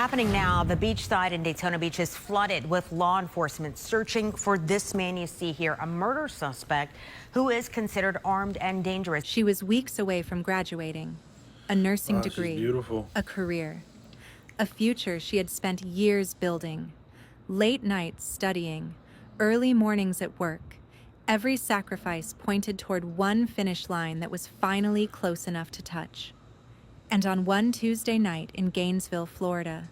Happening now, the beachside in Daytona Beach is flooded with law enforcement searching for this man you see here, a murder suspect who is considered armed and dangerous. She was weeks away from graduating. A nursing She's degree, beautiful. a career, a future she had spent years building. Late nights studying, early mornings at work. Every sacrifice pointed toward one finish line that was finally close enough to touch. And on one Tuesday night in Gainesville, Florida,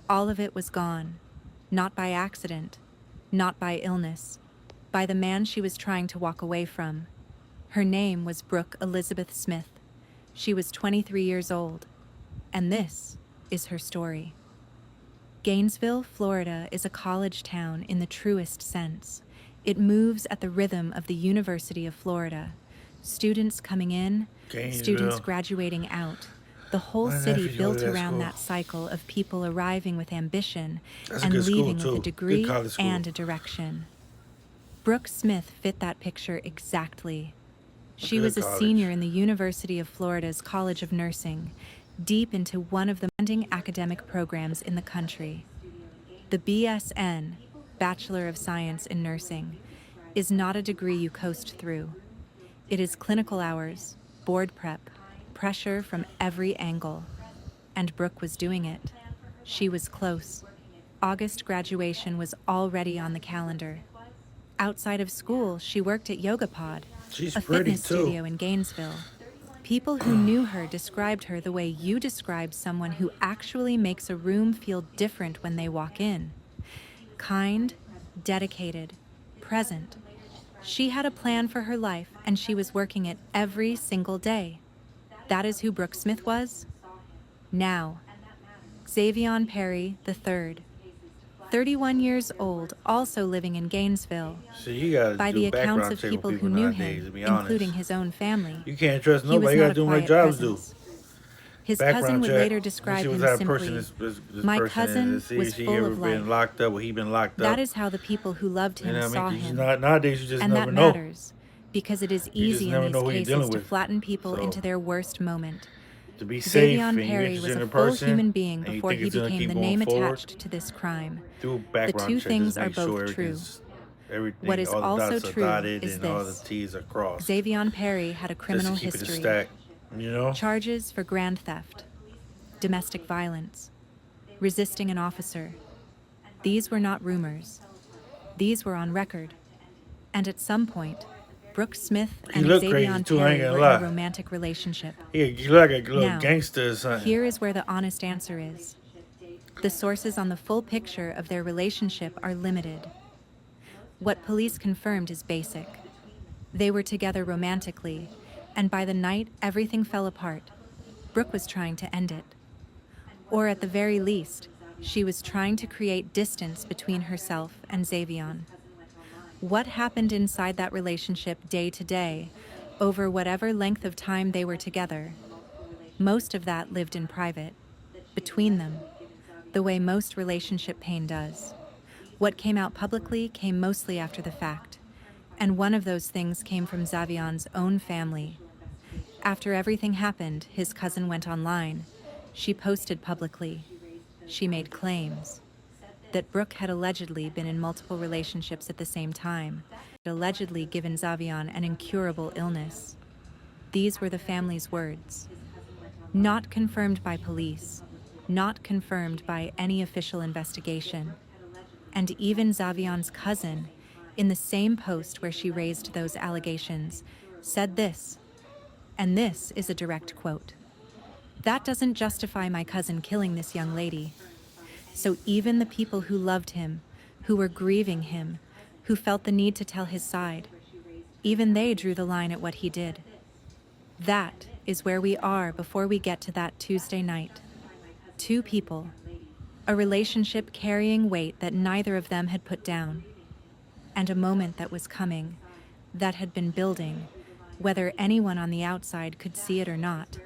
all of it was gone. Not by accident, not by illness, by the man she was trying to walk away from. Her name was Brooke Elizabeth Smith. She was 23 years old, and this is her story. Gainesville, Florida is a college town in the truest sense. It moves at the rhythm of the University of Florida. Students coming in, students graduating out. The whole city built around that cycle of people arriving with ambition and leaving with a degree and a direction. Brooke Smith fit that picture exactly. She was a senior in the University of Florida's College of Nursing, deep into one of the demanding academic programs in the country. The BSN, Bachelor of Science in Nursing, is not a degree you coast through. It is clinical hours, board prep, pressure from every angle. And Brooke was doing it. She was close. August graduation was already on the calendar. Outside of school, she worked at YogaPod, a fitness studio in Gainesville. People who knew her described her the way you describe someone who actually makes a room feel different when they walk in. Kind, dedicated, present. She had a plan for her life, and she was working it every single day. That is who Brooke Smith was. Now, Xavionperry III, 31 years old, also living in Gainesville. By the accounts of people who knew him, including his own fammy, you can't trust nobody. You gotta do what jobs do. His cousin would later describe him simply, "My cousin was full of life." Locked up, or he been locked up. That is how the people who loved him saw him. Nowadays, you just and never that know. Matters, because it is easy in these cases to flatten people into their worst moment. To be safe, Xavionperry was a full human being before he became the name attached to this crime. The two things are both true. What is also true is this: Xavionperry had a criminal history. Charges for grand theft, domestic violence, resisting an officer. These were not rumors. These were on record. And at some point, Brooke Smith and Xavionperry were in a romantic relationship. You look like a little gangster or something. Here is where the honest answer is. The sources on the full picture of their relationship are limited. What police confirmed is basic. They were together romantically, and by the night, everything fell apart. Brooke was trying to end it. Or at the very least, she was trying to create distance between herself and Xavion. What happened inside that relationship day to day, over whatever length of time they were together? Most of that lived in private, between them, the way most relationship pain does. What came out publicly came mostly after the fact, and one of those things came from Xavion's own family. After everything happened, his cousin went online. She posted publicly. She made claims that Brooke had allegedly been in multiple relationships at the same time, had allegedly given Xavion an incurable illness. These were the family's words. Not confirmed by police, not confirmed by any official investigation. And even Xavion's cousin, in the same post where she raised those allegations, said this, and this is a direct quote: "That doesn't justify my cousin killing this young lady." So even the people who loved him, who were grieving him, who felt the need to tell his side, even they drew the line at what he did. That is where we are before we get to that Tuesday night. Two people, a relationship carrying weight that neither of them had put down, and a moment that was coming, that had been building, whether anyone on the outside could see it or not.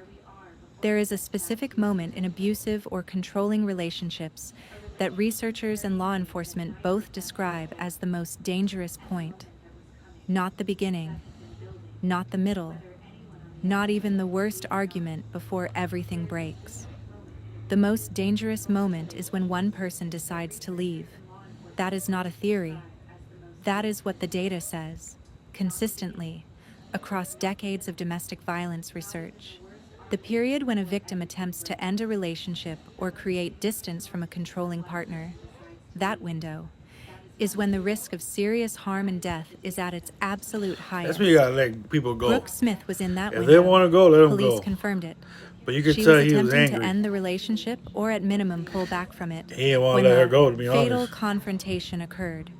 There is a specific moment in abusive or controlling relationships that researchers and law enforcement both describe as the most dangerous point. Not the beginning, not the middle, not even the worst argument before everything breaks. The most dangerous moment is when one person decides to leave. That is not a theory. That is what the data says, consistently, across decades of domestic violence research. The period when a victim attempts to end a relationship or create distance from a controlling partner, that window, is when the risk of serious harm and death is at its absolute highest. That's when you gotta let people go. Brooke Smith was in that If window. they want to go, let them go. Police confirmed it. But you could She tell was he was attempting to angry. end the relationship or at minimum pull back from it. He didn't want when to let her the go, to be fatal honest. confrontation occurred.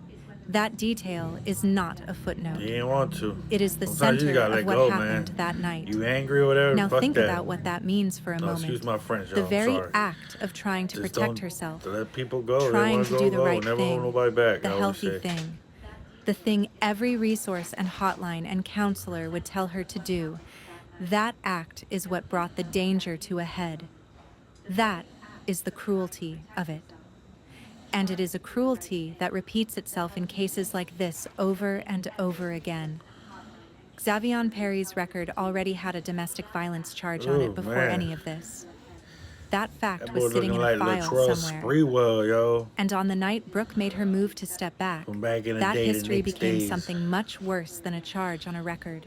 That detail is not a footnote. He didn't want to. It is the Sometimes you center gotta of let what go, happened man. that night. You angry or whatever? Now Fuck think that. about what that means for a No, moment. excuse my French, y'all. The I'm very sorry. act of trying to Just protect don't herself, let people go. They trying wanna to go, do the go. right Never thing, hold nobody back. the I always healthy say. thing, the thing every resource and hotline and counselor would tell her to do. That act is what brought the danger to a head. That is the cruelty of it. And it is a cruelty that repeats itself in cases like this over and over again. Xavionperry's record already had a domestic violence charge on Ooh, it before man. any of this. That fact That boy was sitting looking in a like file Latrell somewhere. Sprewell, yo. And on the night Brooke made her move to step back, From back in the that day, the history Knicks became days. something much worse than a charge on a record.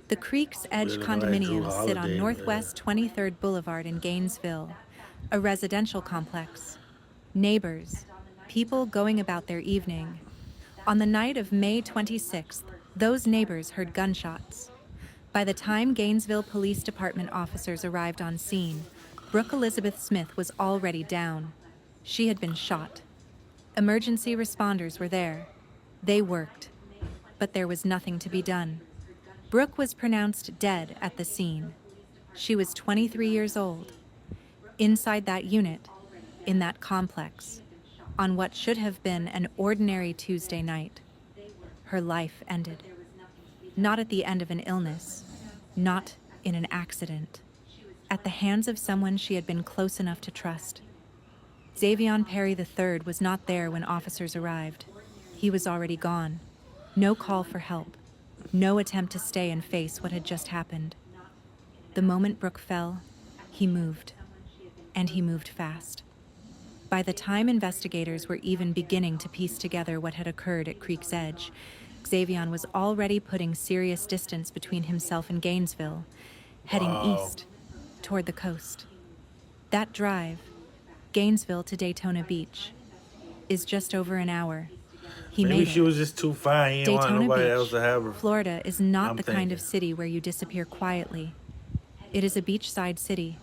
The Creek's Edge Looking like Drew condominiums sit on Holiday, Northwest 23rd Boulevard in Gainesville, a residential complex. Neighbors, people going about their evening. On the night of May 26th, those neighbors heard gunshots. By the time Gainesville Police Department officers arrived on scene, Brooke Elizabeth Smith was already down. She had been shot. Emergency responders were there. They worked. But there was nothing to be done. Brooke was pronounced dead at the scene. She was 23 years old. Inside that unit, in that complex, on what should have been an ordinary Tuesday night, her life ended. Not at the end of an illness, not in an accident, at the hands of someone she had been close enough to trust. Xavionperry III was not there when officers arrived. He was already gone. No call for help. No attempt to stay and face what had just happened. The moment Brooke fell, he moved. And he moved fast. By the time investigators were even beginning to piece together what had occurred at Creek's Edge, Xavion was already putting serious distance between himself and Gainesville, heading east, toward the coast. That drive, Gainesville to Daytona Beach, is just over an hour. He Maybe made she it. was just too fine. He didn't want Daytona nobody Beach, else to have her. Florida is not I'm the kind of thinking. city where you disappear quietly. It is a beachside city.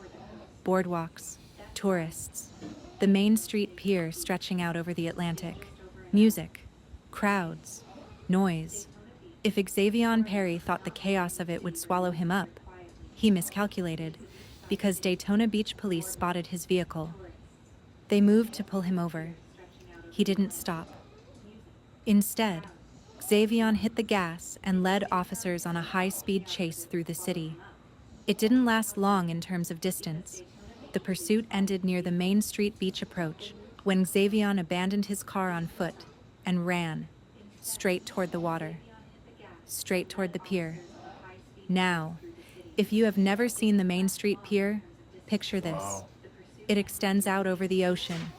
Boardwalks, tourists, the Main Street Pier stretching out over the Atlantic, music, crowds, noise. If Xavionperry thought the chaos of it would swallow him up, he miscalculated, because Daytona Beach police spotted his vehicle. They moved to pull him over. He didn't stop. Instead, Xavion hit the gas and led officers on a high-speed chase through the city. It didn't last long in terms of distance. The pursuit ended near the Main Street Beach approach when Xavion abandoned his car on foot and ran, straight toward the water, straight toward the pier. Now, if you have never seen the Main Street Pier, picture this. Wow. It extends out over the ocean,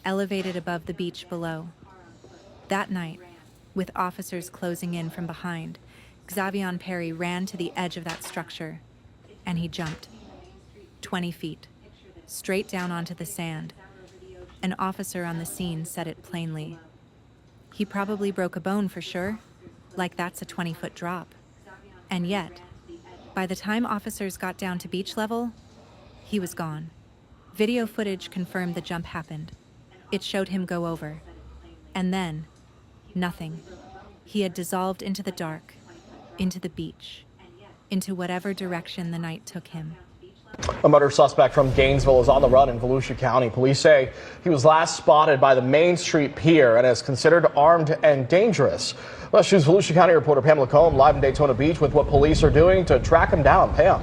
elevated above the beach below. That night, with officers closing in from behind, Xavionperry ran to the edge of that structure, and he jumped. 20 feet, straight down onto the sand. An officer on the scene said it plainly. He probably broke a bone for sure, like that's a 20-foot drop. And yet, by the time officers got down to beach level, he was gone. Video footage confirmed the jump happened. It showed him go over. And then, nothing. He had dissolved into the dark, into the beach, into whatever direction the night took him. A murder suspect from Gainesville is on the run in Volusia County. Police say he was last spotted by the Main Street Pier and is considered armed and dangerous. Let's choose Volusia County reporter Pamela Combe live in Daytona Beach with what police are doing to track him down. Pam.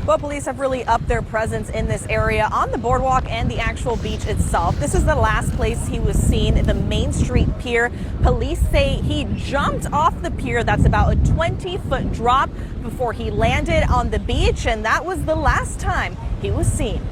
Well, police have really upped their presence in this area on the boardwalk and the actual beach itself. This is the last place he was seen, the Main Street Pier. Police say he jumped off the pier. That's about a 20-foot drop before he landed on the beach, and that was the last time he was seen.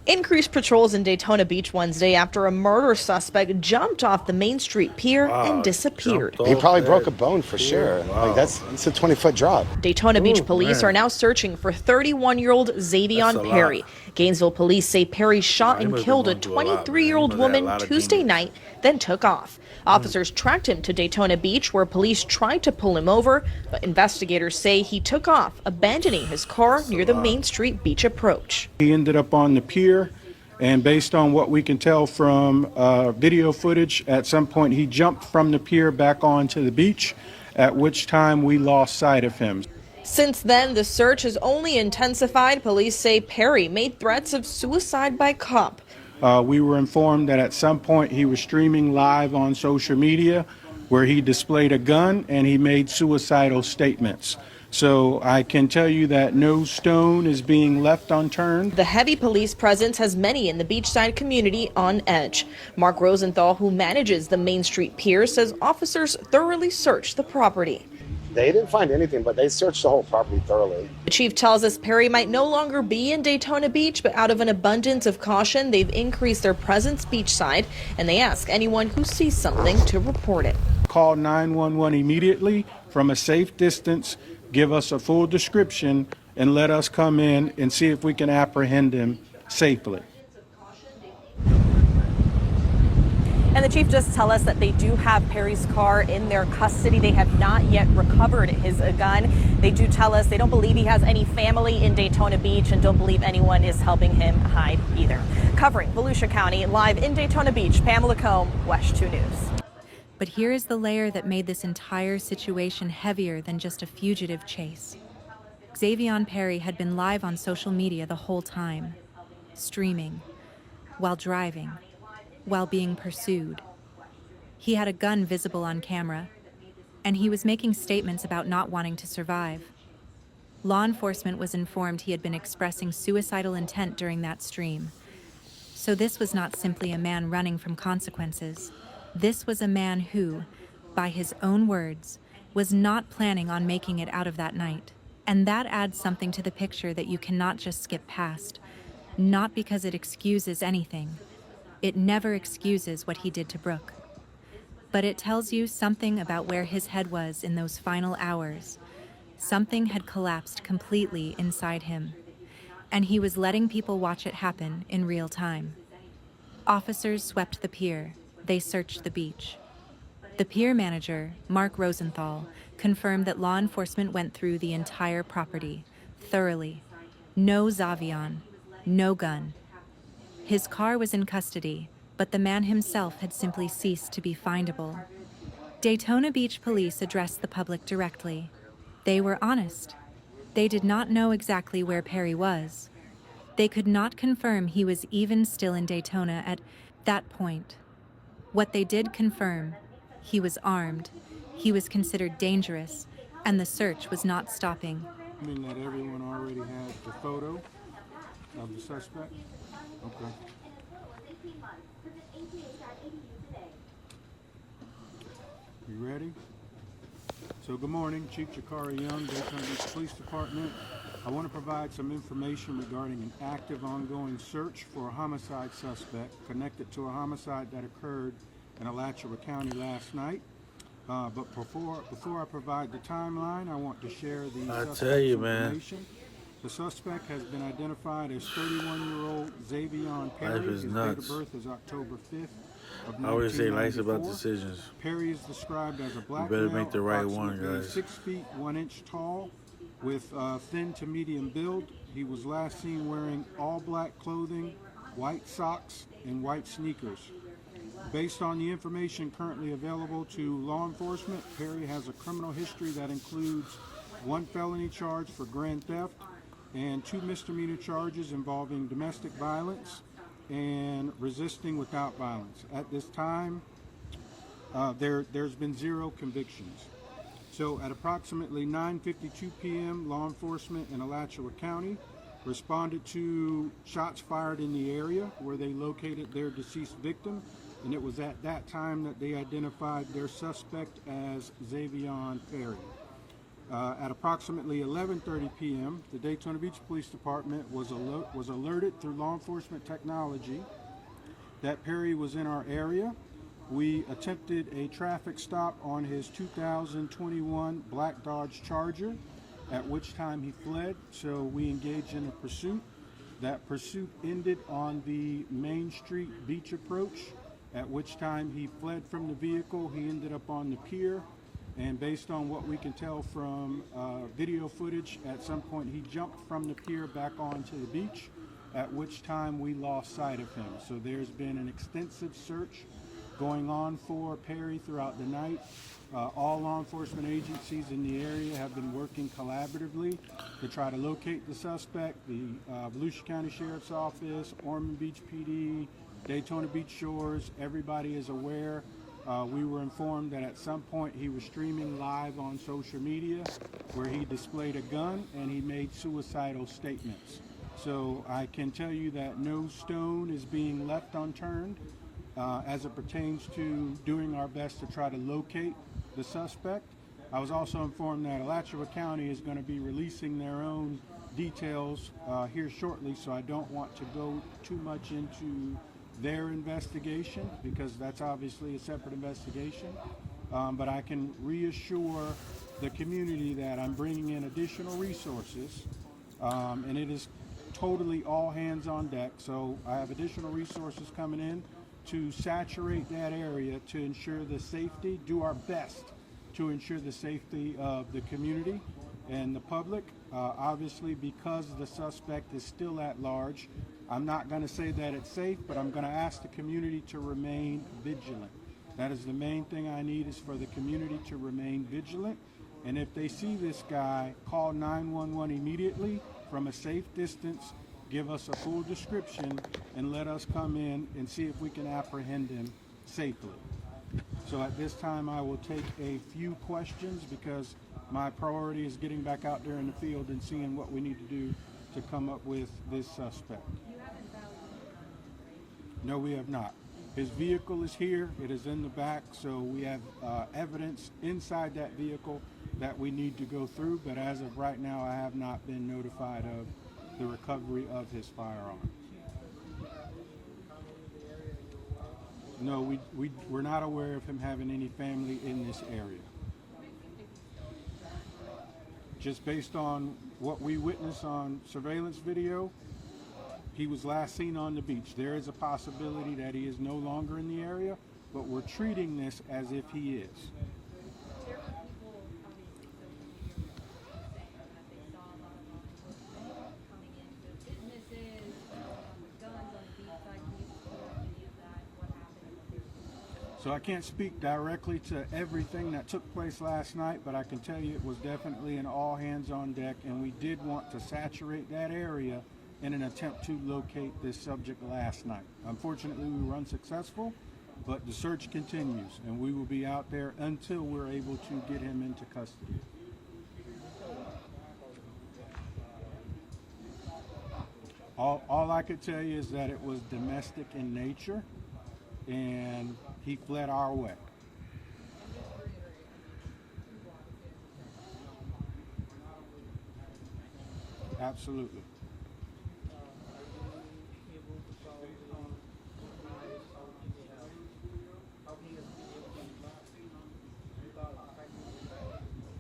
Increased patrols in Daytona Beach Wednesday after a murder suspect jumped off the Main Street Pier and disappeared. He probably broke a bone for sure. Like it's a 20-foot drop. Daytona Beach police are now searching for 31-year-old Xavion Perry. Gainesville police say Perry shot and killed a 23-year-old woman Tuesday night, then took off. Officers tracked him to Daytona Beach, where police tried to pull him over, but investigators say he took off, abandoning his car near the Main Street Beach approach. He ended up on the pier, and based on what we can tell from video footage, at some point he jumped from the pier back onto the beach, at which time we lost sight of him. Since then, the search has only intensified. Police say Perry made threats of suicide by cop. We were informed that at some point he was streaming live on social media where he displayed a gun and he made suicidal statements. So I can tell you that no stone is being left unturned. The heavy police presence has many in the beachside community on edge. Mark Rosenthal, who manages the Main Street Pier, says officers thoroughly searched the property. They didn't find anything, but they searched the whole property thoroughly. The chief tells us Perry might no longer be in Daytona Beach, but out of an abundance of caution, they've increased their presence beachside, and they ask anyone who sees something to report it. Call 911 immediately from a safe distance, give us a full description, and let us come in and see if we can apprehend him safely. And the chief just tell us that they do have Perry's car in their custody. They have not yet recovered his gun. They do tell us they don't believe he has any family in Daytona Beach and don't believe anyone is helping him hide either. Covering Volusia County, live in Daytona Beach, Pamela Combe, WESH 2 News. But here is the layer that made this entire situation heavier than just a fugitive chase. Xavion Perry had been live on social media the whole time, streaming, while driving, while being pursued. He had a gun visible on camera, and he was making statements about not wanting to survive. Law enforcement was informed he had been expressing suicidal intent during that stream. So this was not simply a man running from consequences. This was a man who, by his own words, was not planning on making it out of that night. And that adds something to the picture that you cannot just skip past, not because it excuses anything. It never excuses what he did to Brooke. But it tells you something about where his head was in those final hours. Something had collapsed completely inside him, and he was letting people watch it happen in real time. Officers swept the pier. They searched the beach. The pier manager, Mark Rosenthal, confirmed that law enforcement went through the entire property, thoroughly. No Xavion, no gun. His car was in custody, but the man himself had simply ceased to be findable. Daytona Beach police addressed the public directly. They were honest. They did not know exactly where Perry was. They could not confirm he was even still in Daytona at that point. What they did confirm, he was armed, he was considered dangerous, and the search was not stopping. I mean that everyone already had the photo of the suspect? Okay. You ready? So good morning, Chief Jakari Young, Daytona Beach Police Department. I want to provide some information regarding an active ongoing search for a homicide suspect connected to a homicide that occurred in Alachua County last night. But before I provide the timeline, I want to share the suspect's information. The suspect has been identified as 31-year-old Xavion Perry. His date of birth is October 5th of 1994. I always say nice about decisions. Perry is described as a black male, make the right one, guys. 6 feet 1 inch tall, with thin to medium build. He was last seen wearing all black clothing, white socks, and white sneakers. Based on the information currently available to law enforcement, Perry has a criminal history that includes 1 felony charge for grand theft and 2 misdemeanor charges involving domestic violence and resisting without violence. At this time, there's been 0 convictions. So at approximately 9:52 p.m., law enforcement in Alachua County responded to shots fired in the area where they located their deceased victim, and it was at that time that they identified their suspect as xavionperry. At approximately 11:30 p.m., the Daytona Beach Police Department was alerted through law enforcement technology that Perry was in our area. We attempted a traffic stop on his 2021 black Dodge Charger, at which time he fled, so we engaged in a pursuit. That pursuit ended on the Main Street beach approach, at which time he fled from the vehicle. He ended up on the pier, and based on what we can tell from video footage, at some point he jumped from the pier back onto the beach, at which time we lost sight of him. So there's been an extensive search going on for Perry throughout the night. All law enforcement agencies in the area have been working collaboratively to try to locate the suspect. The Volusia County Sheriff's Office, Ormond Beach PD, Daytona Beach Shores, everybody is aware. We were informed that at some point he was streaming live on social media where he displayed a gun and he made suicidal statements. So I can tell you that no stone is being left unturned as it pertains to doing our best to try to locate the suspect. I was also informed that Alachua County is going to be releasing their own details here shortly, so I don't want to go too much into their investigation because that's obviously a separate investigation. But I can reassure the community that I'm bringing in additional resources, and it is totally all hands on deck. So I have additional resources coming in to saturate that area to ensure the safety, do our best to ensure the safety of the community and the public. Obviously, because the suspect is still at large, I'm not going to say that it's safe, but I'm going to ask the community to remain vigilant. That is the main thing I need, is for the community to remain vigilant. And if they see this guy, call 911 immediately from a safe distance, give us a full description, and let us come in and see if we can apprehend him safely. So at this time, I will take a few questions because my priority is getting back out there in the field and seeing what we need to do to come up with this suspect. No, we have not. His vehicle is here. It is in the back, so we have evidence inside that vehicle that we need to go through, but as of right now, I have not been notified of the recovery of his firearm. No, we're not aware of him having any family in this area. Just based on what we witnessed on surveillance video, he was last seen on the beach. There is a possibility that he is no longer in the area, but we're treating this as if he is. So I can't speak directly to everything that took place last night, but I can tell you it was definitely an all hands on deck, and we did want to saturate that area in an attempt to locate this subject last night. Unfortunately, we were unsuccessful, but the search continues, and we will be out there until we're able to get him into custody. All I could tell you is that it was domestic in nature, and he fled our way. Absolutely.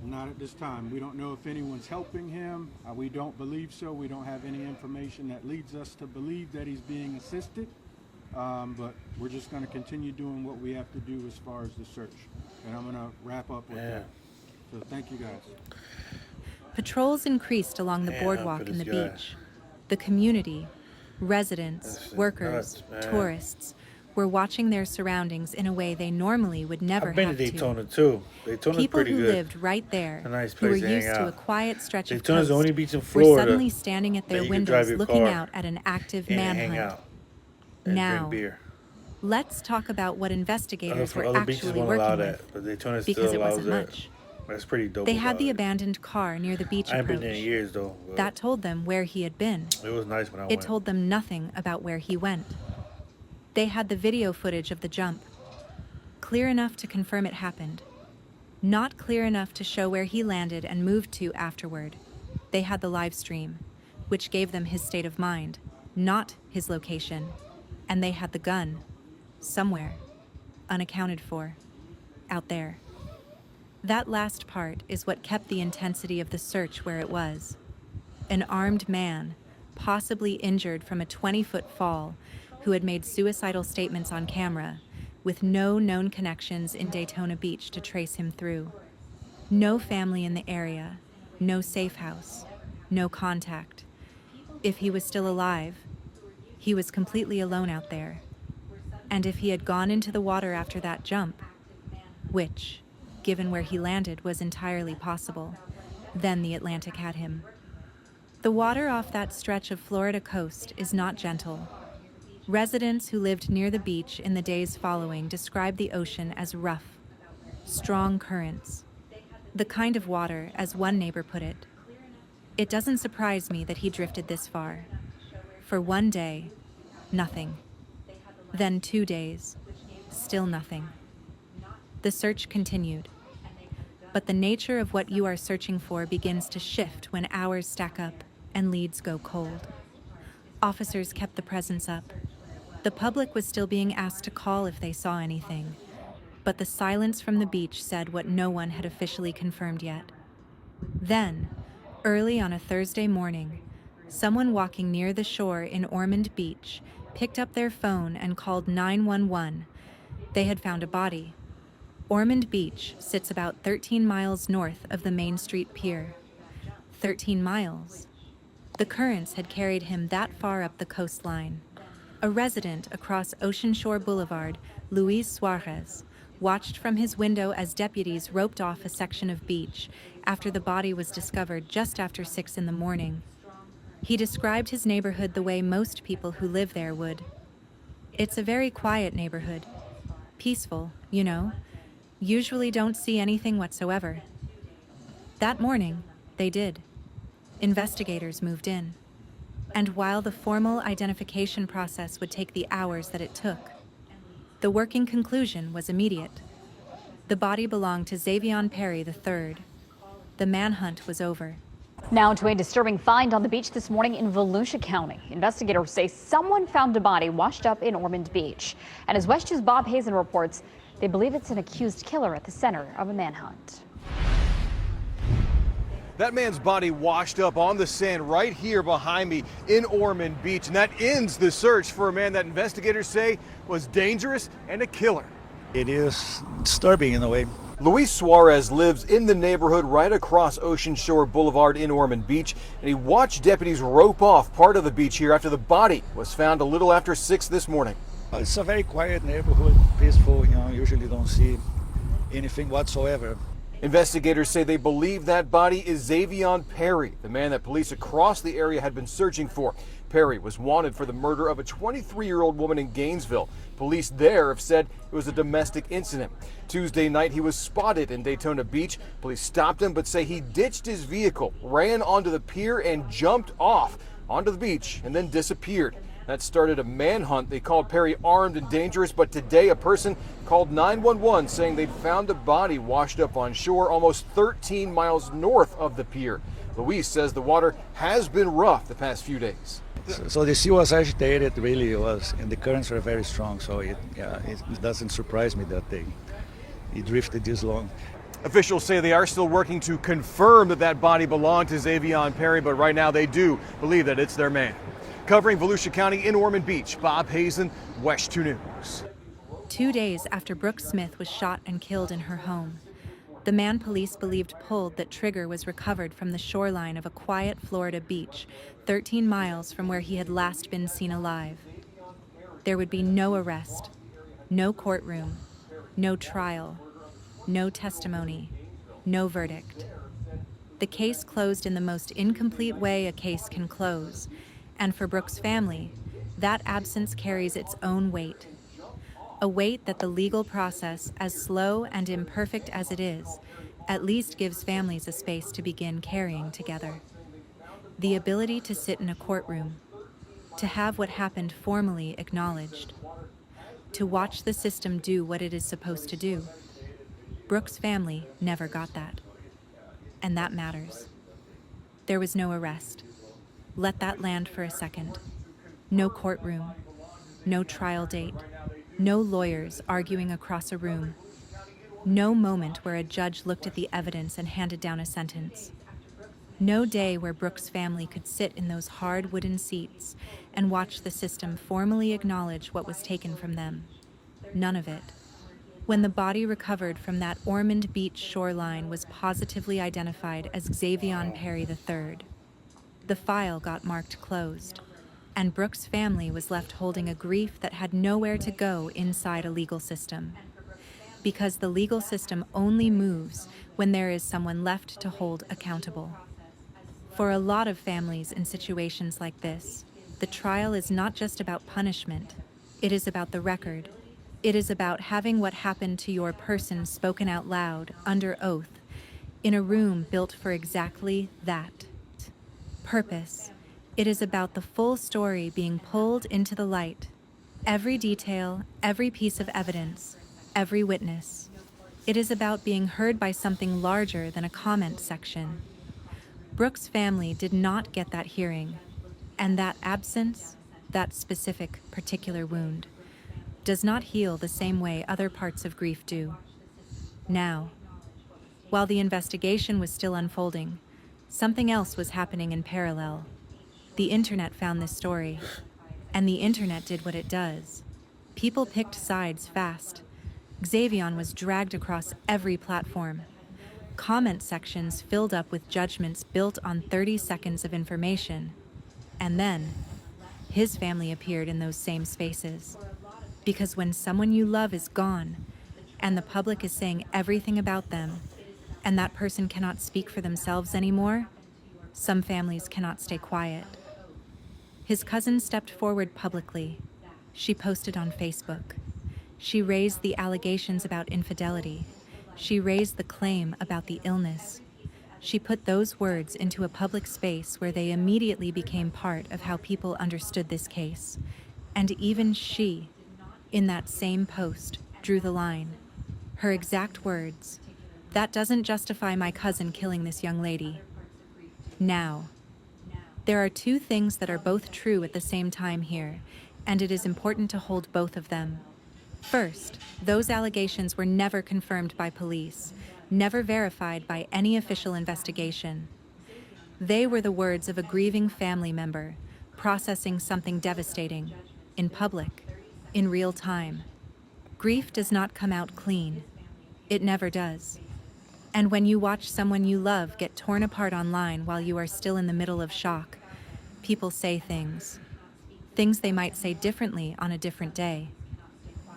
Not at this time. We don't know if anyone's helping him. We don't believe so. We don't have any information that leads us to believe that he's being assisted. But we're just going to continue doing what we have to do as far as the search. And I'm going to wrap up with that. So thank you, guys. Patrols increased along the boardwalk and the beach. The community, residents, workers, tourists, were watching their surroundings in a way they normally would never I've been have to Daytona too. Daytona's People pretty who good. lived right there, A nice who were place to hang used to a out. quiet stretch of Daytona's coast, the only beach in were Florida suddenly standing at their that you can drive windows your looking car out at an active and hang manhunt. out and Now, drink beer. Let's talk about what investigators For were other beaches actually won't allow working that, with, but Daytona because still it allows wasn't that. much. That's pretty dope. They had about the it. abandoned car near the beach I ain't approach. been there in years though. But That told them where he had been. it was nice when I It went. told them nothing about where he went. They had the video footage of the jump. Clear enough to confirm it happened. Not clear enough to show where he landed and moved to afterward. They had the live stream, which gave them his state of mind, not his location. And they had the gun, somewhere, unaccounted for, out there. That last part is what kept the intensity of the search where it was. An armed man, possibly injured from a 20-foot fall, who had made suicidal statements on camera, with no known connections in Daytona Beach to trace him through. No family in the area, no safe house, no contact. If he was still alive, he was completely alone out there. And if he had gone into the water after that jump, which, given where he landed, was entirely possible, then the Atlantic had him. The water off that stretch of Florida coast is not gentle. Residents who lived near the beach in the days following described the ocean as rough, strong currents. The kind of water, as one neighbor put it. It doesn't surprise me that he drifted this far. For one day, nothing. Then 2 days, still nothing. The search continued. But the nature of what you are searching for begins to shift when hours stack up and leads go cold. Officers kept the presence up. The public was still being asked to call if they saw anything, but the silence from the beach said what no one had officially confirmed yet. Then, early on a Thursday morning, someone walking near the shore in Ormond Beach picked up their phone and called 911. They had found a body. Ormond Beach sits about 13 miles north of the Main Street Pier. 13 miles. The currents had carried him that far up the coastline. A resident across Ocean Shore Boulevard, Luis Suarez, watched from his window as deputies roped off a section of beach after the body was discovered just after 6 in the morning. He described his neighborhood the way most people who live there would. It's a very quiet neighborhood. Peaceful, you know. Usually don't see anything whatsoever. That morning, they did. Investigators moved in. And while the formal identification process would take the hours that it took, the working conclusion was immediate. The body belonged to Xavionperry III. The manhunt was over. Now to a disturbing find on the beach this morning in Volusia County. Investigators say someone found a body washed up in Ormond Beach. And as West 2's Bob Hazen reports, they believe it's an accused killer at the center of a manhunt. That man's body washed up on the sand right here behind me in Ormond Beach. And that ends the search for a man that investigators say was dangerous and a killer. It is disturbing in a way. Luis Suarez lives in the neighborhood right across Ocean Shore Boulevard in Ormond Beach, and he watched deputies rope off part of the beach here after the body was found a little after 6 this morning. It's a very quiet neighborhood, peaceful, usually don't see anything whatsoever. Investigators say they believe that body is Xavionperry, the man that police across the area had been searching for. Perry was wanted for the murder of a 23-year-old woman in Gainesville. Police there have said it was a domestic incident. Tuesday night, he was spotted in Daytona Beach. Police stopped him, but say he ditched his vehicle, ran onto the pier, and jumped off onto the beach and then disappeared. That started a manhunt. They called Perry armed and dangerous, but today a person called 911 saying they'd found a body washed up on shore almost 13 miles north of the pier. Luis says the water has been rough the past few days. So the sea was agitated, really was, and the currents were very strong. So it doesn't surprise me that it drifted this long. Officials say they are still working to confirm that that body belonged to Xavionperry, but right now they do believe that it's their man. Covering Volusia County in Ormond Beach, Bob Hazen, West 2 News. 2 days after Brooke Smith was shot and killed in her home, the man police believed pulled that trigger was recovered from the shoreline of a quiet Florida beach, 13 miles from where he had last been seen alive. There would be no arrest, no courtroom, no trial, no testimony, no verdict. The case closed in the most incomplete way a case can close, and for Brooke's family, that absence carries its own weight. A weight that the legal process, as slow and imperfect as it is, at least gives families a space to begin carrying together. The ability to sit in a courtroom, to have what happened formally acknowledged, to watch the system do what it is supposed to do. Brooke's family never got that. And that matters. There was no arrest. Let that land for a second. No courtroom. No trial date. No lawyers arguing across a room. No moment where a judge looked at the evidence and handed down a sentence. No day where Brooke's family could sit in those hard wooden seats and watch the system formally acknowledge what was taken from them. None of it. When the body recovered from that Ormond Beach shoreline was positively identified as xavionperry III, the file got marked closed, and Brooke's family was left holding a grief that had nowhere to go inside a legal system. Because the legal system only moves when there is someone left to hold accountable. For a lot of families in situations like this, the trial is not just about punishment, it is about the record. It is about having what happened to your person spoken out loud, under oath, in a room built for exactly that. Purpose. It is about the full story being pulled into the light. Every detail, every piece of evidence, every witness. It is about being heard by something larger than a comment section. Brooke's family did not get that hearing, and that absence, that specific, particular wound, does not heal the same way other parts of grief do. Now, while the investigation was still unfolding, something else was happening in parallel. The internet found this story, and the internet did what it does. People picked sides fast. Xavion was dragged across every platform. Comment sections filled up with judgments built on 30 seconds of information. And then, his family appeared in those same spaces. Because when someone you love is gone, and the public is saying everything about them, and that person cannot speak for themselves anymore, some families cannot stay quiet. His cousin stepped forward publicly. She posted on Facebook. She raised the allegations about infidelity. She raised the claim about the illness. She put those words into a public space where they immediately became part of how people understood this case. And even she, in that same post, drew the line. Her exact words, "That doesn't justify my cousin killing this young lady." Now, there are two things that are both true at the same time here, and it is important to hold both of them. First, those allegations were never confirmed by police, never verified by any official investigation. They were the words of a grieving family member, processing something devastating, in public, in real time. Grief does not come out clean. It never does. And when you watch someone you love get torn apart online while you are still in the middle of shock, people say things they might say differently on a different day.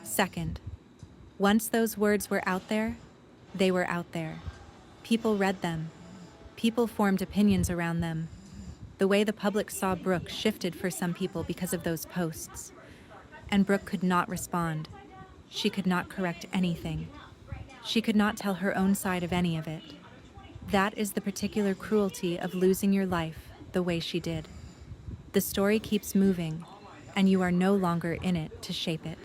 Second, once those words were out there, they were out there. People read them. People formed opinions around them. The way the public saw Brooke shifted for some people because of those posts. And Brooke could not respond. She could not correct anything. She could not tell her own side of any of it. That is the particular cruelty of losing your life the way she did. The story keeps moving, and you are no longer in it to shape it.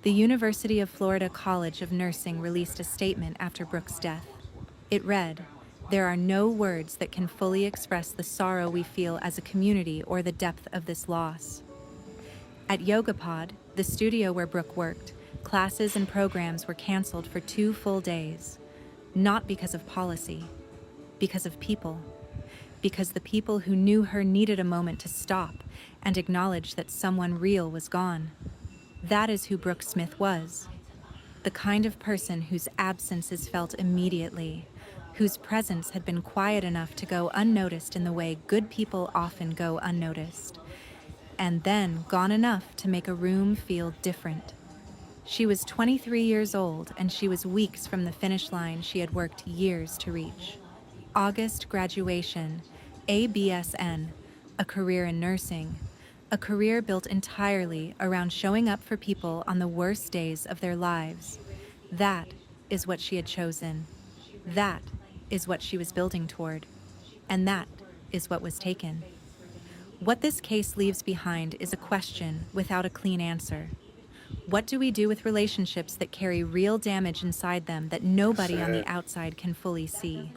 The University of Florida College of Nursing released a statement after Brooke's death. It read, "There are no words that can fully express the sorrow we feel as a community or the depth of this loss." At YogaPod, the studio where Brooke worked, classes and programs were canceled for 2 full days. Not because of policy, because of people. Because the people who knew her needed a moment to stop and acknowledge that someone real was gone. That is who Brooke Smith was. The kind of person whose absence is felt immediately, whose presence had been quiet enough to go unnoticed in the way good people often go unnoticed, and then gone enough to make a room feel different. She was 23 years old, and she was weeks from the finish line she had worked years to reach. August graduation, ABSN, a career in nursing, a career built entirely around showing up for people on the worst days of their lives. That is what she had chosen. That is what she was building toward, and that is what was taken. What this case leaves behind is a question without a clean answer. What do we do with relationships that carry real damage inside them that nobody on the outside can fully see?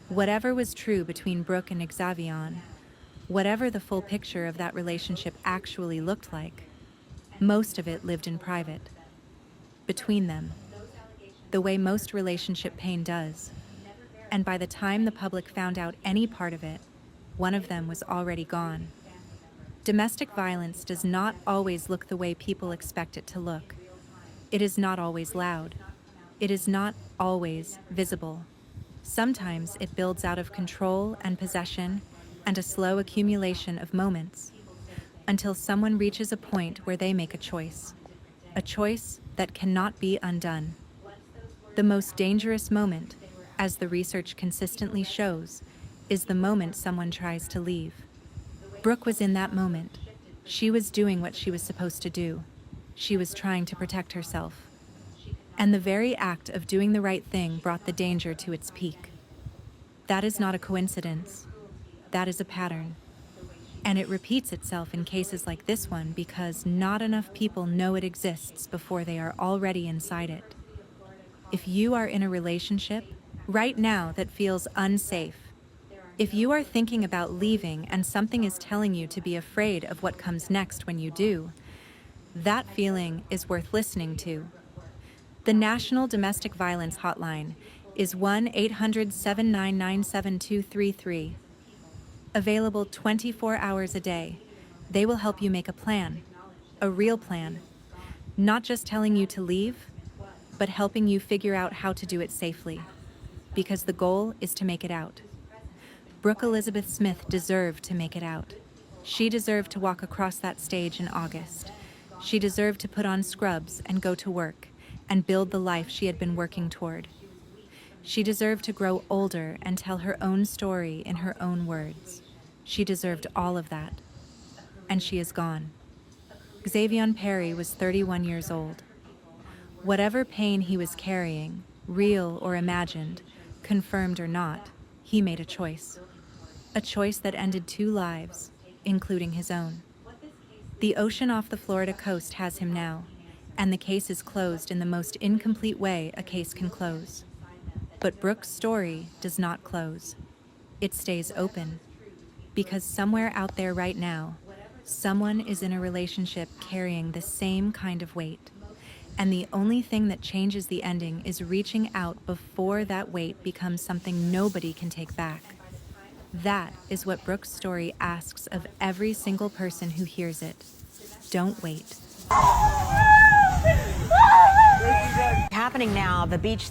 Whatever was true between Brooke and Xavion, whatever the full picture of that relationship actually looked like, most of it lived in private. Between them, the way most relationship pain does. And by the time the public found out any part of it, one of them was already gone. Domestic violence does not always look the way people expect it to look. It is not always loud. It is not always visible. Sometimes it builds out of control and possession and a slow accumulation of moments until someone reaches a point where they make a choice that cannot be undone. The most dangerous moment, as the research consistently shows, is the moment someone tries to leave. Brooke was in that moment. She was doing what she was supposed to do. She was trying to protect herself. And the very act of doing the right thing brought the danger to its peak. That is not a coincidence. That is a pattern. And it repeats itself in cases like this one because not enough people know it exists before they are already inside it. If you are in a relationship right now that feels unsafe, if you are thinking about leaving and something is telling you to be afraid of what comes next when you do, that feeling is worth listening to. The National Domestic Violence Hotline is 1-800-799-7233. Available 24 hours a day, they will help you make a plan, a real plan, not just telling you to leave, but helping you figure out how to do it safely, because the goal is to make it out. Brooke Elizabeth Smith deserved to make it out. She deserved to walk across that stage in August. She deserved to put on scrubs and go to work and build the life she had been working toward. She deserved to grow older and tell her own story in her own words. She deserved all of that. And she is gone. XavionPerry was 31 years old. Whatever pain he was carrying, real or imagined, confirmed or not, he made a choice. A choice that ended 2 lives, including his own. The ocean off the Florida coast has him now, and the case is closed in the most incomplete way a case can close. But Brooke's story does not close. It stays open, because somewhere out there right now, someone is in a relationship carrying the same kind of weight. And the only thing that changes the ending is reaching out before that weight becomes something nobody can take back. That is what Brooke's story asks of every single person who hears it. Don't wait. Happening now, the beach